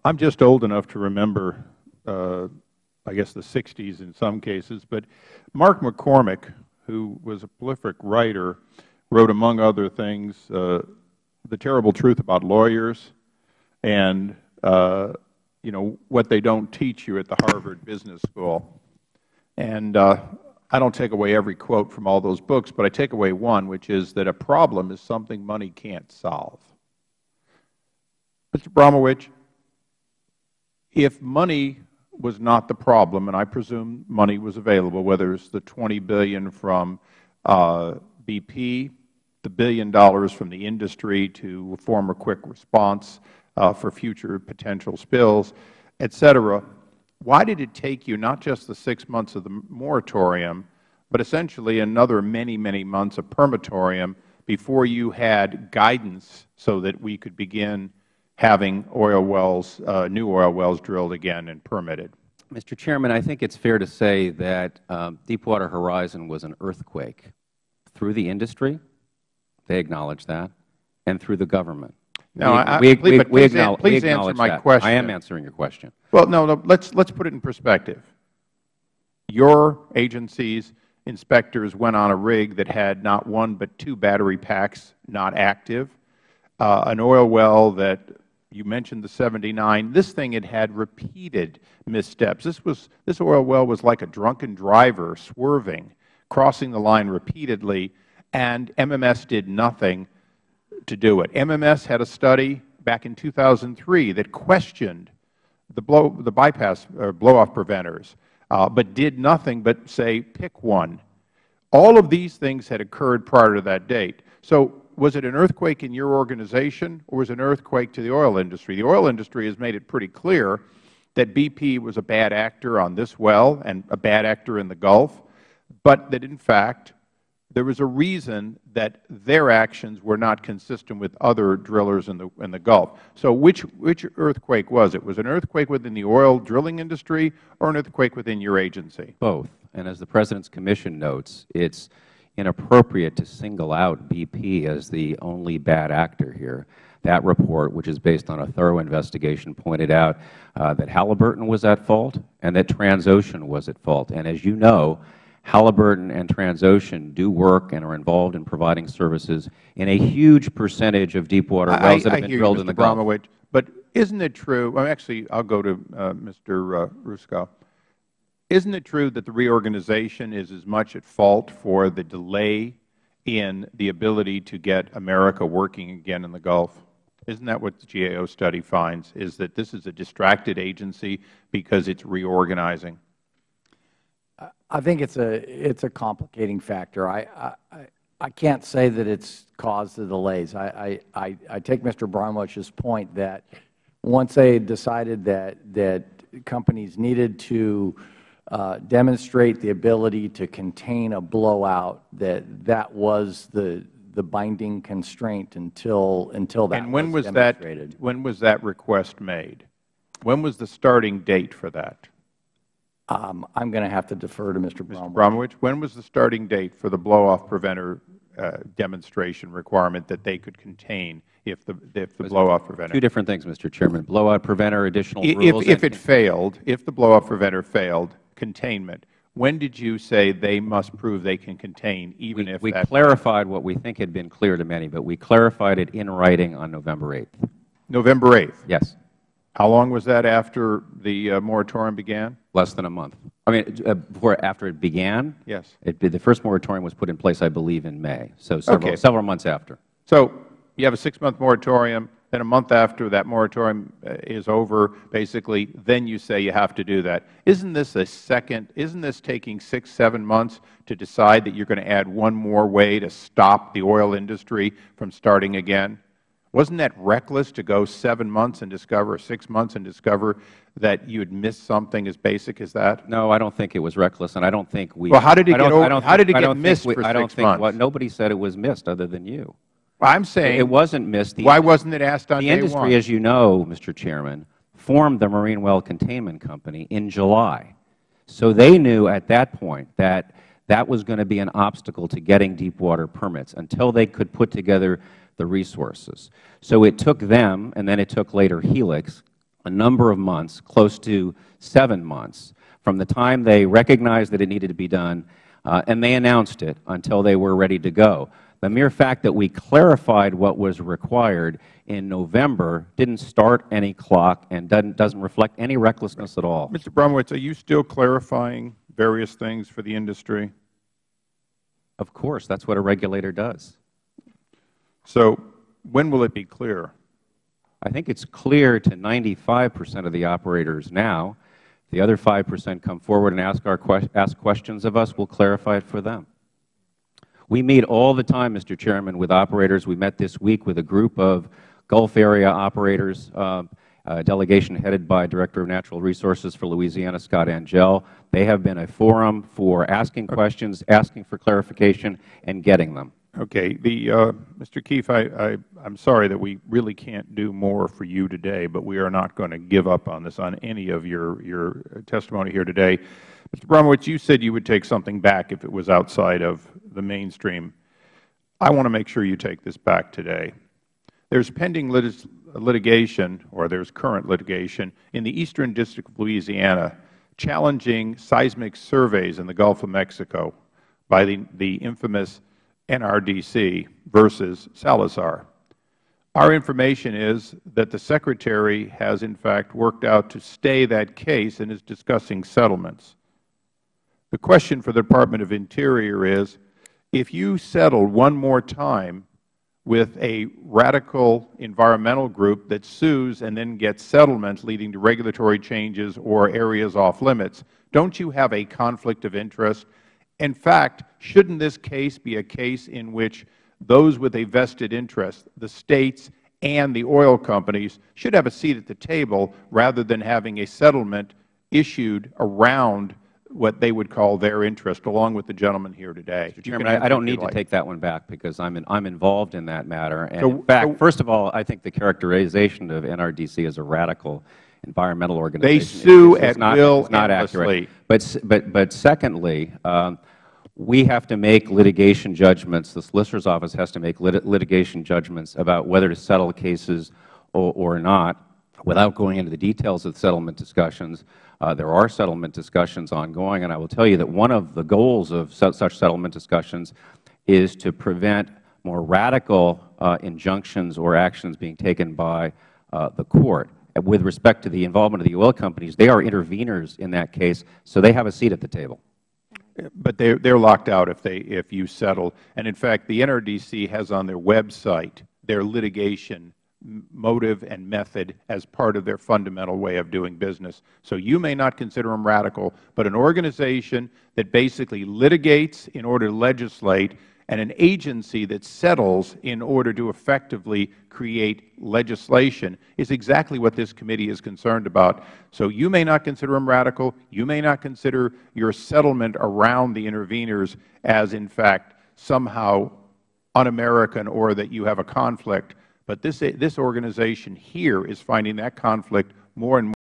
I'm just old enough to remember, I guess, the 60s in some cases, but Mark McCormick, who was a prolific writer, wrote, among other things, The Terrible Truth About Lawyers and, you know, What They Don't Teach You at the Harvard Business School. And I don't take away every quote from all those books, but I take away one, which is that a problem is something money can't solve. Mr. Bromwich, if money was not the problem, and I presume money was available, whether it's the $20 billion from BP, the $1 billion from the industry to form a quick response for future potential spills, et cetera, why did it take you not just the 6 months of the moratorium, but essentially another many, many months of permatorium before you had guidance so that we could begin having oil wells, new oil wells drilled again and permitted? Mr. Chairman, I think it's fair to say that Deepwater Horizon was an earthquake through the industry, they acknowledge that, and through the government. No, please answer my question. I am answering your question. Well, no, let's put it in perspective. Your agency's inspectors went on a rig that had not one but two battery packs not active, an oil well that you mentioned the 79. This thing had repeated missteps. This oil well was like a drunken driver swerving, crossing the line repeatedly, and MMS did nothing to do it. MMS had a study back in 2003 that questioned the bypass or blow-off preventers, but did nothing but say, pick one. All of these things had occurred prior to that date. So was it an earthquake in your organization, or was it an earthquake to the oil industry? The oil industry has made it pretty clear that BP was a bad actor on this well and a bad actor in the Gulf, but that, in fact, there was a reason that their actions were not consistent with other drillers in the Gulf. So which earthquake was it? Was it an earthquake within the oil drilling industry or an earthquake within your agency? Both. And as the President's Commission notes, it's inappropriate to single out BP as the only bad actor here. That report, which is based on a thorough investigation, pointed out that Halliburton was at fault and that Transocean was at fault. And as you know, Halliburton and Transocean do work and are involved in providing services in a huge percentage of deepwater wells that have been drilled in the Gulf. Bromwich, but isn't it true, well, actually, I'll go to Mr. Rusko. Isn't it true that the reorganization is as much at fault for the delay in the ability to get America working again in the Gulf? Isn't that what the GAO study finds, is that this is a distracted agency because it's reorganizing? I think it's a complicating factor. I can't say that it's caused the delays. I take Mr. Bromwich's point that once they decided that companies needed to demonstrate the ability to contain a blowout, that was the binding constraint until that was demonstrated. And when was that request made? When was the starting date for that? I'm going to have to defer to Mr. Bromwich. Mr. Bromwich, when was the starting date for the blow-off preventer demonstration requirement that they could contain if the blow-off preventer? Two different things, Mr. Chairman. Blow-off preventer, additional rules. If it failed, if the blow-off preventer failed, containment, when did you say they must prove they can contain, even if that? We clarified what we think had been clear to many, but we clarified it in writing on November 8th. November 8th? Yes. How long was that after the moratorium began? Less than a month. I mean, after it began? Yes. The first moratorium was put in place, I believe, in May, so several months after. So you have a 6-month moratorium, then a month after that moratorium is over, basically, then you say you have to do that. Isn't this taking 6, 7 months to decide that you're going to add one more way to stop the oil industry from starting again? Wasn't that reckless to go 7 months and discover, or 6 months and discover that you had missed something as basic as that? No, I don't think it was reckless, and I don't think we. Well, how did it get missed for 6 months? Well, nobody said it was missed other than you. I'm saying it wasn't missed. Why wasn't it asked on day one? The industry, as you know, Mr. Chairman, formed the Marine Well Containment Company in July. So they knew at that point that that was going to be an obstacle to getting deepwater permits until they could put together the resources. So it took them, and then it took later Helix, a number of months, close to 7 months, from the time they recognized that it needed to be done and they announced it until they were ready to go. The mere fact that we clarified what was required in November didn't start any clock and doesn't reflect any recklessness at all. Mr. Bromwich, are you still clarifying various things for the industry? Of course. That's what a regulator does. So when will it be clear? I think it's clear to 95% of the operators now. If the other 5% come forward and ask questions of us, we'll clarify it for them. We meet all the time, Mr. Chairman, with operators. We met this week with a group of Gulf area operators, a delegation headed by Director of Natural Resources for Louisiana, Scott Angell. They have been a forum for asking questions, asking for clarification, and getting them. Okay. Mr. Keefe, I'm sorry that we really can't do more for you today, but we are not going to give up on this on any of your testimony here today. Mr. Bromwich, you said you would take something back if it was outside of the mainstream. I want to make sure you take this back today. There's pending litigation, or there's current litigation, in the Eastern District of Louisiana challenging seismic surveys in the Gulf of Mexico by the infamous NRDC versus Salazar. Our information is that the Secretary has, in fact, worked out to stay that case and is discussing settlements. The question for the Department of Interior is, if you settle one more time with a radical environmental group that sues and then gets settlements leading to regulatory changes or areas off limits, don't you have a conflict of interest? In fact, shouldn't this case be a case in which those with a vested interest, the States and the oil companies, should have a seat at the table rather than having a settlement issued around what they would call their interest, along with the gentleman here today? Mr. Chairman, I don't need to take that one back because I'm involved in that matter. And in fact, first of all, I think the characterization of NRDC as a radical environmental organization they sue at will not accurate. But secondly, we have to make litigation judgments. The Solicitor's Office has to make litigation judgments about whether to settle cases or not. Without going into the details of settlement discussions, there are settlement discussions ongoing, and I will tell you that one of the goals of such settlement discussions is to prevent more radical injunctions or actions being taken by the court. With respect to the involvement of the oil companies, they are interveners in that case, so they have a seat at the table. But they're locked out if you settle. And in fact, the NRDC has on their website their litigation motive and method as part of their fundamental way of doing business. So you may not consider them radical, but an organization that basically litigates in order to legislate and an agency that settles in order to effectively create legislation is exactly what this committee is concerned about. So you may not consider them radical. You may not consider your settlement around the interveners as, in fact, somehow un-American or that you have a conflict. But this organization here is finding that conflict more and more